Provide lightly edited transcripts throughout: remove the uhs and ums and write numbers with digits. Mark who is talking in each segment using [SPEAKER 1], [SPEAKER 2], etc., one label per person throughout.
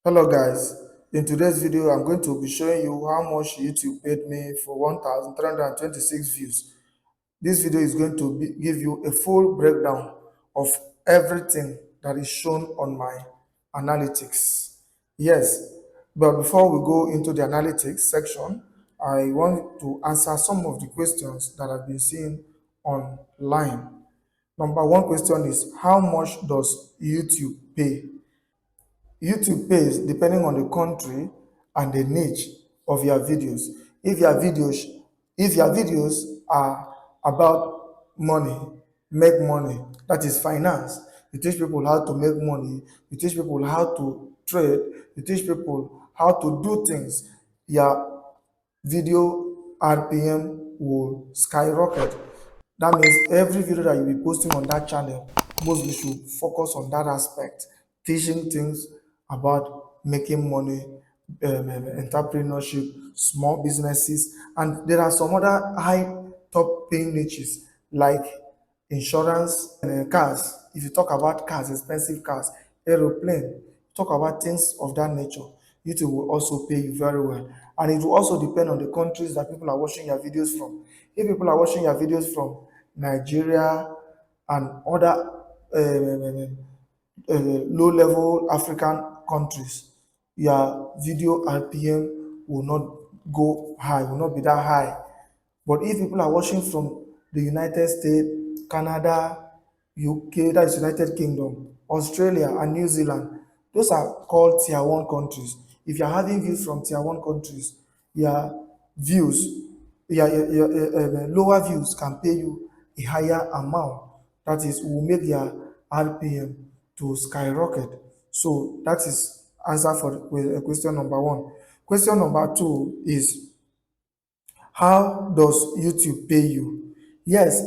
[SPEAKER 1] Hello guys, in today's video I'm going to be showing you how much YouTube paid me for 1326 views. This video is going to give you a full breakdown of everything that is shown on my analytics. Yes, but before we go into the analytics section, I want to answer some of the questions that I've been seeing online. Number one question is, how much does YouTube pay? YouTube pays depending on the country and the niche of your videos. If your videos, if your videos are about money, make money, that is finance. You teach people how to make money. You teach people how to trade. You teach people how to do things. Your video RPM will skyrocket. That means every video that you'll be posting on that channel, mostly should focus on that aspect, teaching things about making money, entrepreneurship, small businesses, and there are some other high top paying niches like insurance and cars. If you talk about cars, expensive cars, aeroplane, talk about things of that nature, YouTube will also pay you very well. And it will also depend on the countries that people are watching your videos from. If people are watching your videos from Nigeria and other low-level African countries, your video RPM will not go high, will not be that high. But if people are watching from the United States, Canada, UK, that is United Kingdom, Australia, and New Zealand, those are called tier one countries. If you're having views from tier one countries, your views, your lower views can pay you a higher amount. That is, will make your RPM to skyrocket. So that is answer for question number one. Question number two is, how does YouTube pay you? Yes,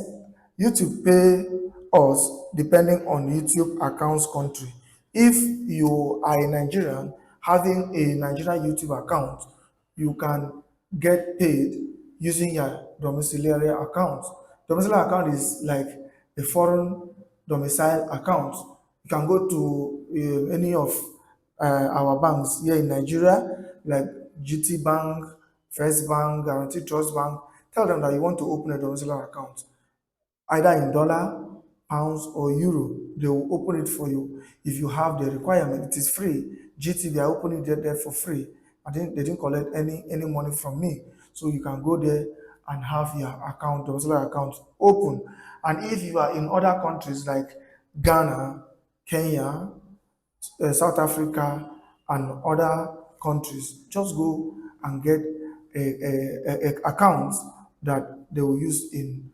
[SPEAKER 1] YouTube pay us depending on YouTube account's country. If you are a Nigerian having a Nigerian YouTube account, you can get paid using your domiciliary account. Domiciliary account is like a foreign domicile account. You can go to any of our banks here in Nigeria, like GT Bank, First Bank, Guarantee Trust Bank. Tell them that you want to open a domiciliary account, either in dollar, pounds, or euro. They will open it for you if you have the requirement. It is free. GT, they are opening it there for free. They didn't collect any money from me. So you can go there and have your account, domiciliary account open. And if you are in other countries like Ghana, Kenya, South Africa, and other countries, just go and get a account that they will use in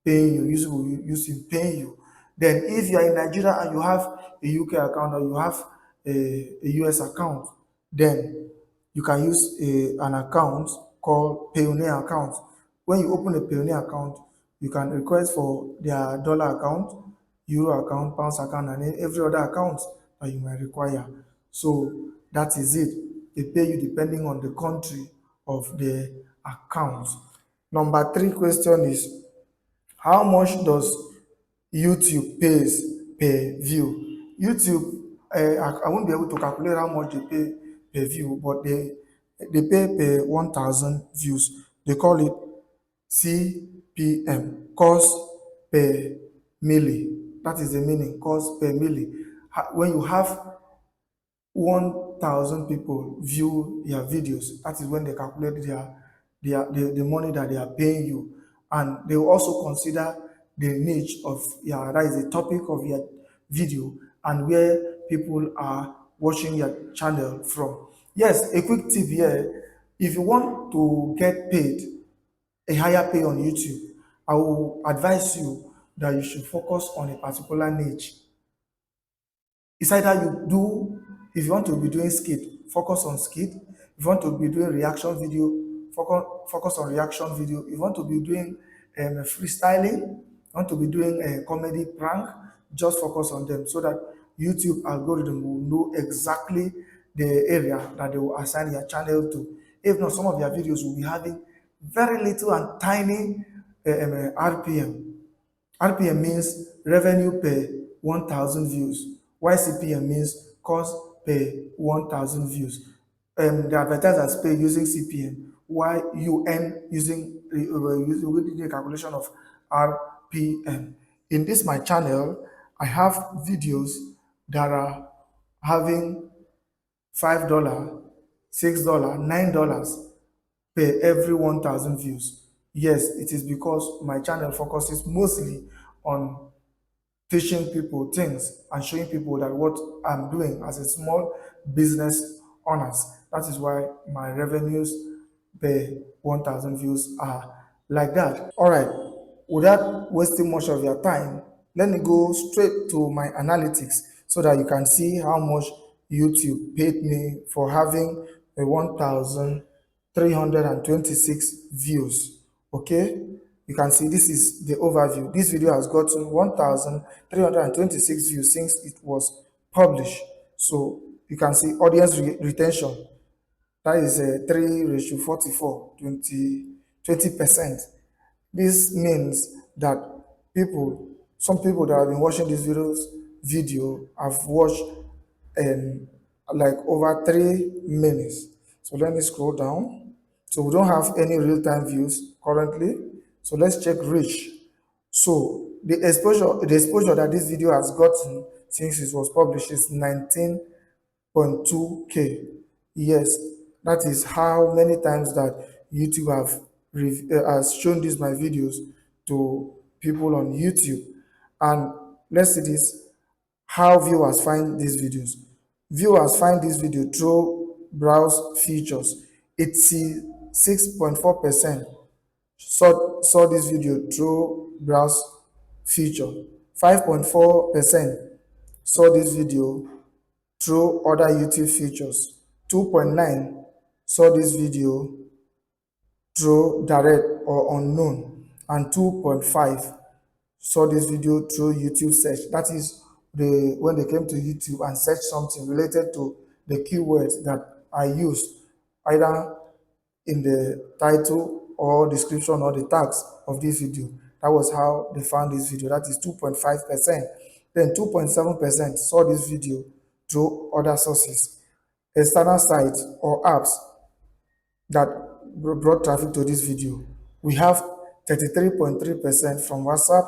[SPEAKER 1] paying you, will use in paying you. Then if you are in Nigeria and you have a UK account or you have a US account, then you can use an account called Payoneer account. When you open a Payoneer account, you can request for their dollar account, euro account, pounds account, and every other account that you might require. So that is it. They pay you depending on the country of the account. Number three question is, how much does YouTube pays per view? YouTube, I won't be able to calculate how much they pay per view, but they pay per 1,000 views. They call it CPM, cost per milli. That is the meaning, cost per milli. When you have 1,000 people view your videos, that is when they calculate the money that they are paying you. And they will also consider the niche of your, that is the topic of your video, and where people are watching your channel from. Yes, a quick tip here: if you want to get paid a higher pay on YouTube, I will advise you that you should focus on a particular niche. It's either you do, if you want to be doing skit, focus on skit. If you want to be doing reaction video, focus on reaction video. If you want to be doing freestyling, you want to be doing a comedy prank, just focus on them so that YouTube algorithm will know exactly the area that they will assign your channel to. If not, some of your videos will be having very little and tiny RPM. RPM means revenue per 1,000 views. YCPM means cost per 1,000 views. The advertisers pay using CPM, while you earn using the calculation of RPM. In this my channel, I have videos that are having $5, $6, $9 per every 1,000 views. Yes, it is because my channel focuses mostly on teaching people things and showing people that what I'm doing as a small business owners. That is why my revenues per 1,000 views are like that. All right, without wasting much of your time, let me go straight to my analytics so that you can see how much YouTube paid me for having a 1,326 views. Okay, you can see this is the overview. This video has gotten 1,326 views since it was published. So you can see audience retention, that is a 3 ratio 44, 20%. This means that some people that have been watching this video have watched like over 3 minutes. So let me scroll down. So we don't have any real-time views currently. So let's check reach. So the exposure that this video has gotten since it was published is 19.2K. Yes, that is how many times that YouTube has shown these my videos to people on YouTube. And let's see this, how viewers find these videos. Viewers find this video through browse features. 86.4% saw this video through browse feature. 5.4% saw this video through other YouTube features. 2.9 saw this video through direct or unknown, and 2.5 saw this video through YouTube search. That is when they came to YouTube and searched something related to the keywords that I used, either in the title or description or the tags of this video. That was how they found this video. That is 2.5%. Then 2.7% saw this video through other sources, external sites or apps that brought traffic to this video. We have 33.3% from WhatsApp,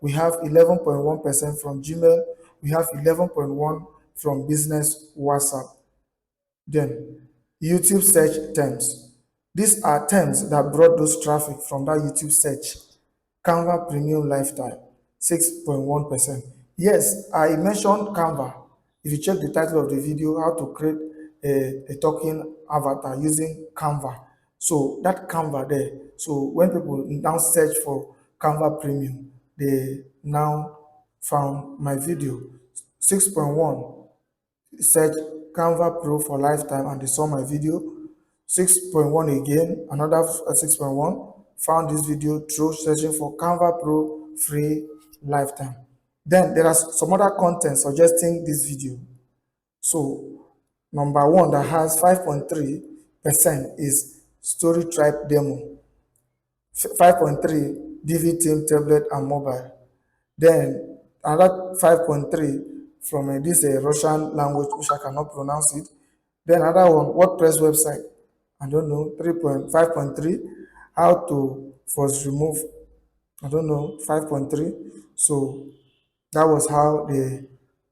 [SPEAKER 1] we have 11.1% from Gmail, we have 11.1% from business WhatsApp. Then YouTube search terms. These are terms that brought those traffic from that YouTube search. Canva Premium Lifetime, 6.1%. Yes, I mentioned Canva. If you check the title of the video, how to create a talking avatar using Canva. So that Canva there. So when people now search for Canva Premium, they now found my video. 6.1 search Canva Pro for lifetime and they saw my video. 6.1 again, another 6.1 found this video through searching for Canva Pro free lifetime. Then there are some other content suggesting this video. So number one that has 5.3% is Story Tribe Demo, 5.3 DV Team Tablet and Mobile. Then another 5.3 from this Russian language, which I cannot pronounce it. Then another one, WordPress website. I don't know, 3.5.3, how to force remove. I don't know, 5.3. So that was how they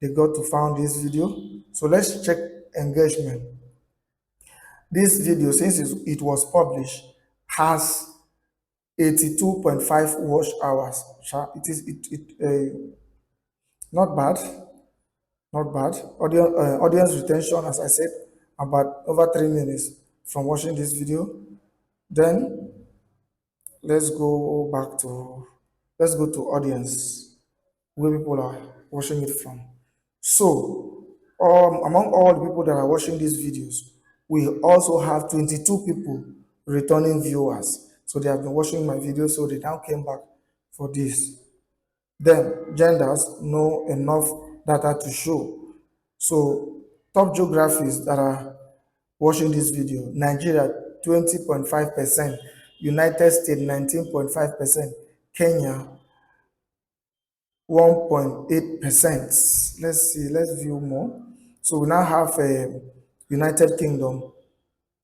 [SPEAKER 1] got to found this video. So let's check engagement. This video, since it was published, has 82.5 watch hours. It is not bad, not bad. Audience retention, as I said, about over 3 minutes from watching this video. Then let's go to audience, where people are watching it from. So among all the people that are watching these videos, we also have 22 people returning viewers. So they have been watching my video, so they now came back for this. Then genders, know enough data to show. So top geographies that are watching this video: Nigeria 20.5%, United States 19.5%, Kenya 1.8%. Let's see, let's view more. So we now have United Kingdom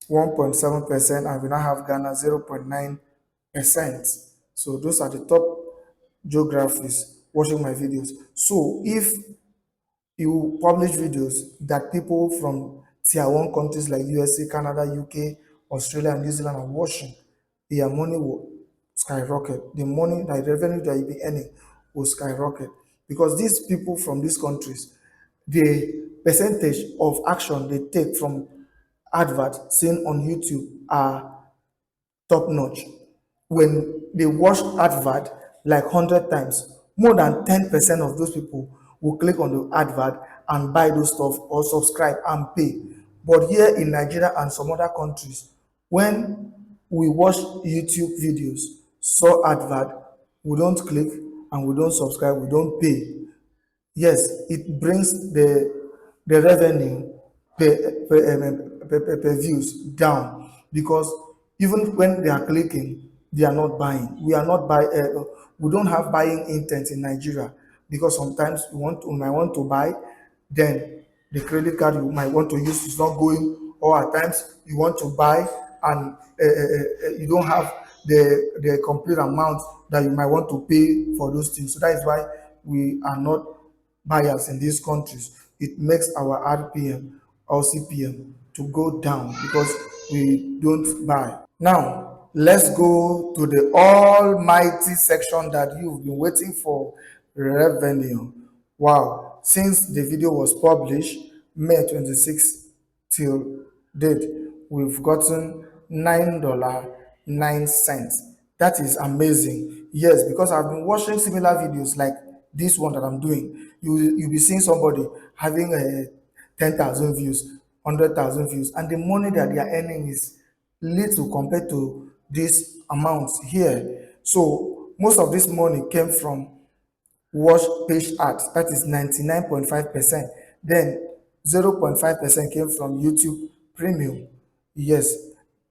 [SPEAKER 1] 1.7%, and we now have Ghana 0.9%. So those are the top geographies watching my videos. So if you publish videos that people from tier one countries like USA, Canada, UK, Australia, and New Zealand are watching, their money will skyrocket. The money, the revenue that you'll be earning will skyrocket, because these people from these countries, the percentage of action they take from advert seen on YouTube are top notch. When they watch advert like 100 times, more than 10% of those people will click on the advert and buy those stuff or subscribe and pay. But here in Nigeria and some other countries, when we watch YouTube videos, saw advert, we don't click and we don't subscribe, we don't pay. Yes, it brings the revenue per views down, because even when they are clicking, they are not buying. We don't have buying intent in Nigeria, because sometimes we might want to buy, then the credit card you might want to use is not going, or at times you want to buy and you don't have the complete amount that you might want to pay for those things. So that is why we are not buyers in these countries. It makes our RPM or CPM to go down because we don't buy. Now, let's go to the almighty section that you've been waiting for: revenue. Wow, since the video was published May 26th till date, we've gotten $9.09. That is amazing. Yes, because I've been watching similar videos like this one that I'm doing. You'll be seeing somebody having 10,000 views, 100,000 views, and the money that they are earning is little compared to these amounts here. So most of this money came from watch page ads, that is 99.5%. Then 0.5% came from YouTube Premium. Yes,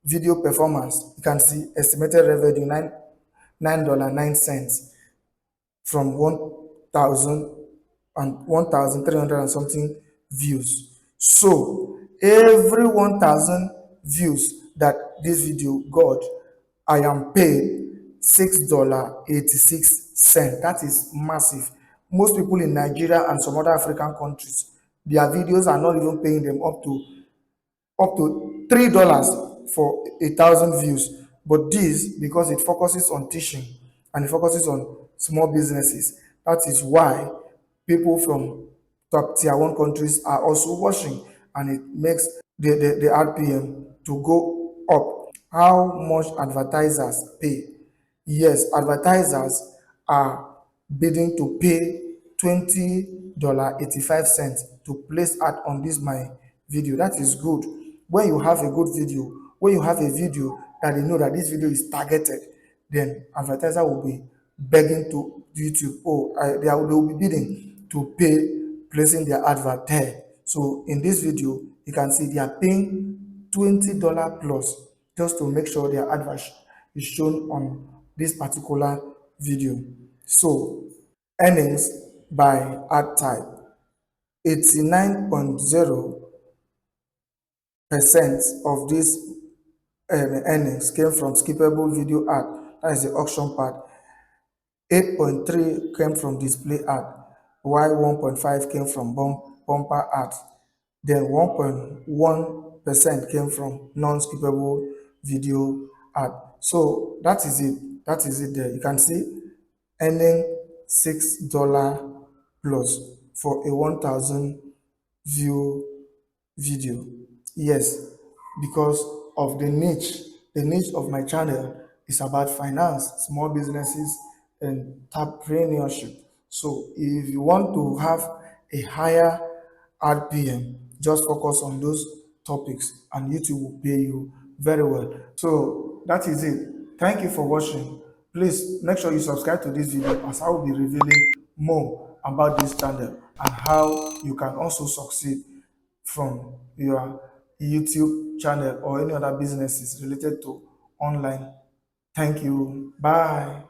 [SPEAKER 1] video performance. You can see estimated revenue $9.09 from 1,300 and something views. So every 1,000 views that this video got, I am paid $6.86. That is massive. Most people in Nigeria and some other African countries, their videos are not even paying them up to $3 for 1,000 views. But this, because it focuses on teaching and it focuses on small businesses, that is why people from top tier one countries are also watching, and it makes the RPM to go up. How much advertisers pay? Yes, advertisers are bidding to pay $20.85 to place ad on this my video. That is good. When you have a good video, when you have a video that they know that this video is targeted, then advertiser will be begging to YouTube, they will be bidding to pay, placing their advert there. So in this video, you can see they are paying $20 plus just to make sure their advert is shown on this particular video. So earnings by ad type: 89.0% of these earnings came from skippable video ad, that is the auction part. 8.3 came from display ad, while 1.5 came from bumper ads. Then 1.1% came from non-skippable video ad. So that is it. That is it there. You can see earning $6 plus for a 1,000 view video. Yes, because of the niche. The niche of my channel is about finance, small businesses, and entrepreneurship. So if you want to have a higher RPM, just focus on those topics and YouTube will pay you very well. So that is it. Thank you for watching. Please make sure you subscribe to this video, as I will be revealing more about this channel and how you can also succeed from your YouTube channel or any other businesses related to online. Thank you. Bye.